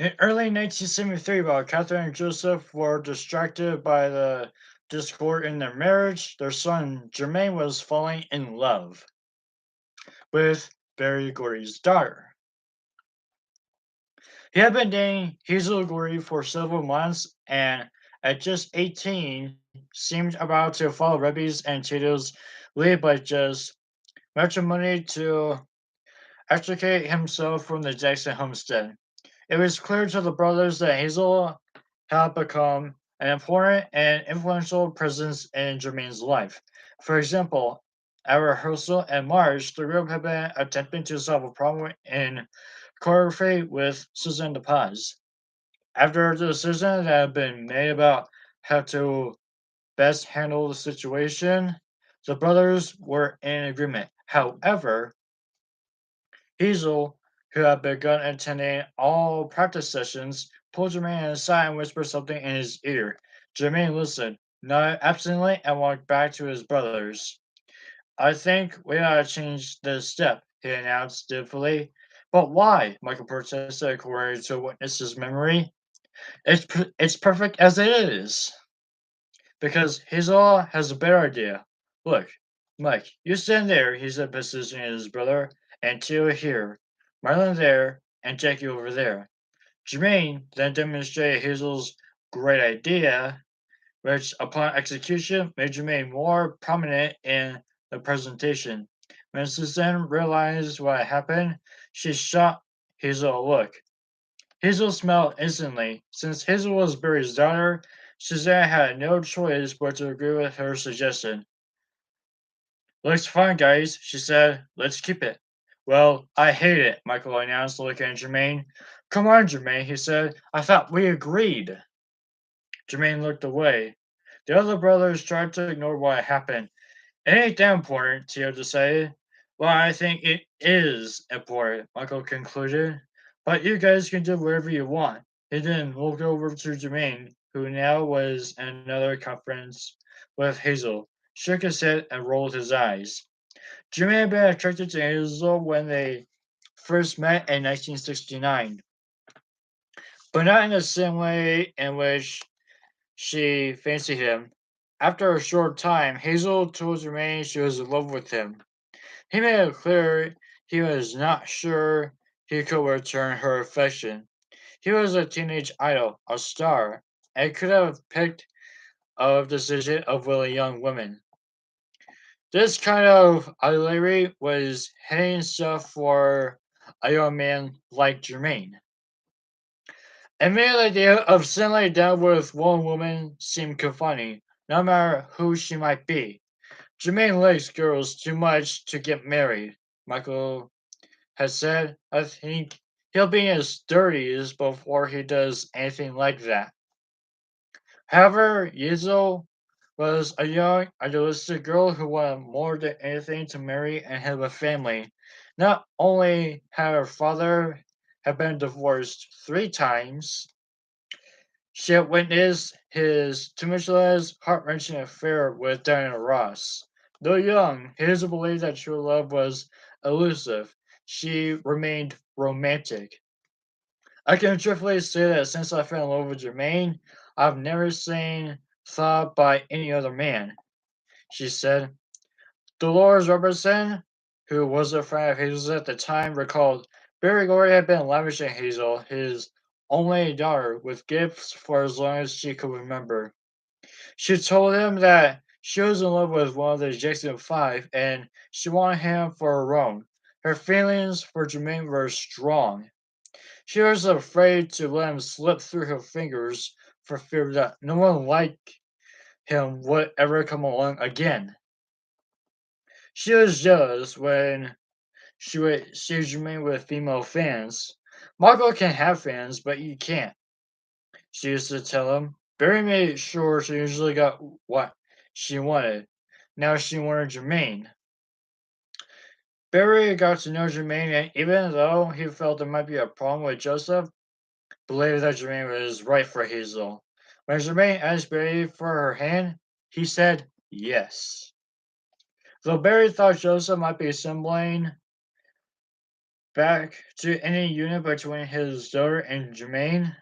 In early 1973, while Catherine and Joseph were distracted by the discord in their marriage, their son Jermaine was falling in love with Barry Gordy's daughter. He had been dating Hazel Gordy for several months and at just 18 seemed about to follow Rebbe's and Tito's lead by just matrimony to extricate himself from the Jackson homestead. It was clear to the brothers that Hazel had become an important and influential presence in Jermaine's life. For example, at rehearsal in March, the group had been attempting to solve a problem in choreography with Susan de Paz. After the decision that had been made about how to best handle the situation, the brothers were in agreement. However, Hazel, who had begun attending all practice sessions, pulled Jermaine aside and whispered something in his ear. Jermaine listened, nodded absently, and walked back to his brothers. I think we gotta change this step, he announced stiffly. But why? Michael protested according to a witness's memory. It's perfect as it is. Because Hazel has a better idea. Look, Mike, you stand there, he said, positioning his brother, and Tio here, Marlon there, and Jackie over there. Jermaine then demonstrated Hazel's great idea, which, upon execution, made Jermaine more prominent in the presentation. When Suzanne realized what had happened, she shot Hazel a look. Hazel smiled instantly. Since Hazel was Barry's daughter, Suzanne had no choice but to agree with her suggestion. Looks fine, guys, she said. Let's keep it. Well, I hate it, Michael announced, looking at Jermaine. Come on, Jermaine, he said. I thought we agreed. Jermaine looked away. The other brothers tried to ignore what happened. It ain't that important, Tio decided. Well, I think it is important, Michael concluded. But you guys can do whatever you want. He then looked over to Jermaine, who now was in another conference with Hazel, shook his head, and rolled his eyes. Jermaine had been attracted to Hazel when they first met in 1969, but not in the same way in which she fancied him. After a short time, Hazel told Jermaine she was in love with him. He made it clear he was not sure he could return her affection. He was a teenage idol, a star, and could have picked a decision of willing young women. This kind of artillery was hitting stuff for a young man like Jermaine. And the idea of settling down with one woman seemed confining, no matter who she might be. Jermaine likes girls too much to get married, Michael has said. I think he'll be in his 30s before he does anything like that. However, Yizel was a young, idealistic girl who wanted more than anything to marry and have a family. Not only had her father had been divorced 3 times, she had witnessed his tumultuous, heart-wrenching affair with Diana Ross. Though young, Hazel believed that true love was elusive. She remained romantic. I can truthfully say that since I fell in love with Jermaine, I've never seen thought by any other man, she said. Dolores Robertson, who was a friend of Hazel's at the time, recalled Barry Gordy had been lavishing Hazel, his only daughter, with gifts for as long as she could remember. She told him that she was in love with one of the Jackson Five and she wanted him for her own. Her feelings for Jermaine were strong. She was afraid to let him slip through her fingers for fear that no one like him would ever come along again. She was jealous when she would see Jermaine with female fans. Margot can have fans, but you can't, she used to tell him. Barry made sure she usually got what she wanted. Now she wanted Jermaine. Barry got to know Jermaine, and even though he felt there might be a problem with Joseph, believed that Jermaine was right for Hazel. When Jermaine asked Barry for her hand, he said yes. Though Barry thought Joseph might be assembling back to any union between his daughter and Jermaine.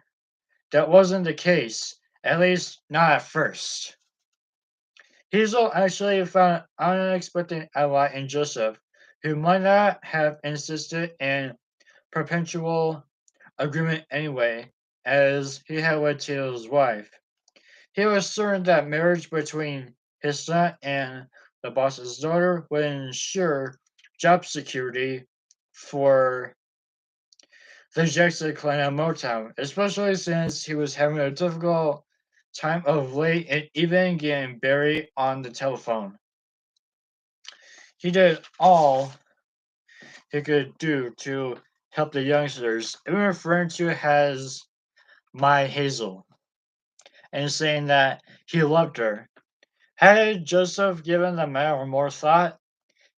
That wasn't the case, at least not at first. Hazel actually found an unexpected ally in Joseph, who might not have insisted in perpetual agreement anyway, as he had with Tito's wife. He was certain that marriage between his son and the boss's daughter would ensure job security for the Jackson clan at Motown, especially since he was having a difficult time of late and even getting Barry on the telephone. He did all he could do to help the youngsters, even referring to her as my Hazel, and saying that he loved her. Had Joseph given the matter more thought,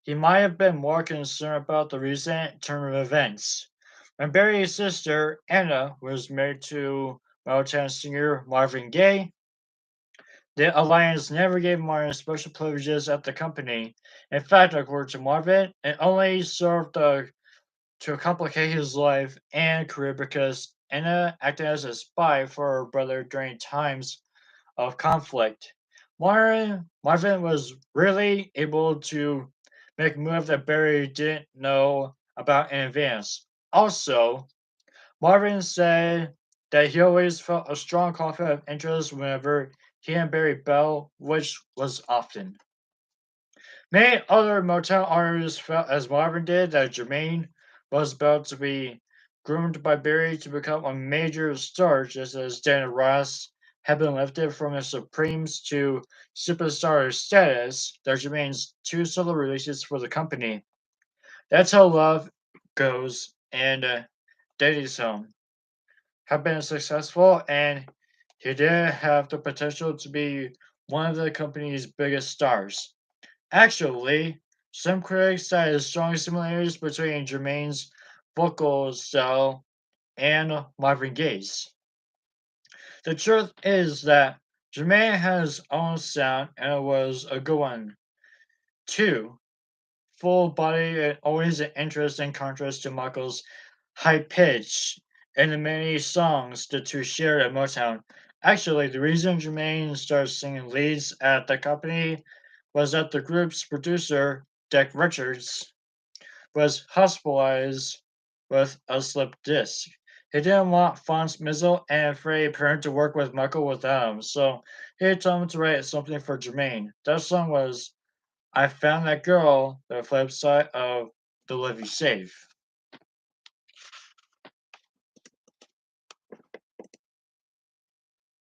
he might have been more concerned about the recent turn of events. When Barry's sister, Anna, was married to Motown singer Marvin Gaye, the alliance never gave Martin special privileges at the company. In fact, according to Marvin, it only served to complicate his life and career because Anna acted as a spy for her brother during times of conflict. Marvin was really able to make moves that Barry didn't know about in advance. Also, Marvin said that he always felt a strong conflict of interest whenever he and Barry Bell, which was often. Many other Motown artists felt as Marvin did that Jermaine was about to be groomed by Barry to become a major star, just as Diana Ross had been lifted from the Supremes to superstar status. They're Jermaine's two solo releases for the company. That's how love goes, and Daddy's Home have been successful, and he did have the potential to be one of the company's biggest stars. Actually, some critics cited strong similarities between Jermaine's vocal style and Marvin Gaye's. The truth is that Jermaine has his own sound and it was a good one too. Full body and always an interesting contrast to Michael's high pitch in the many songs the two shared at Motown. Actually, the reason Jermaine started singing leads at the company was that the group's producer, Dick Richards, was hospitalized with a slipped disc. He didn't want Fonz Mizzle and Freddie Perrin to work with Michael without him, so he told him to write something for Jermaine. That song was I Found That Girl, the flip side of The Live You Save.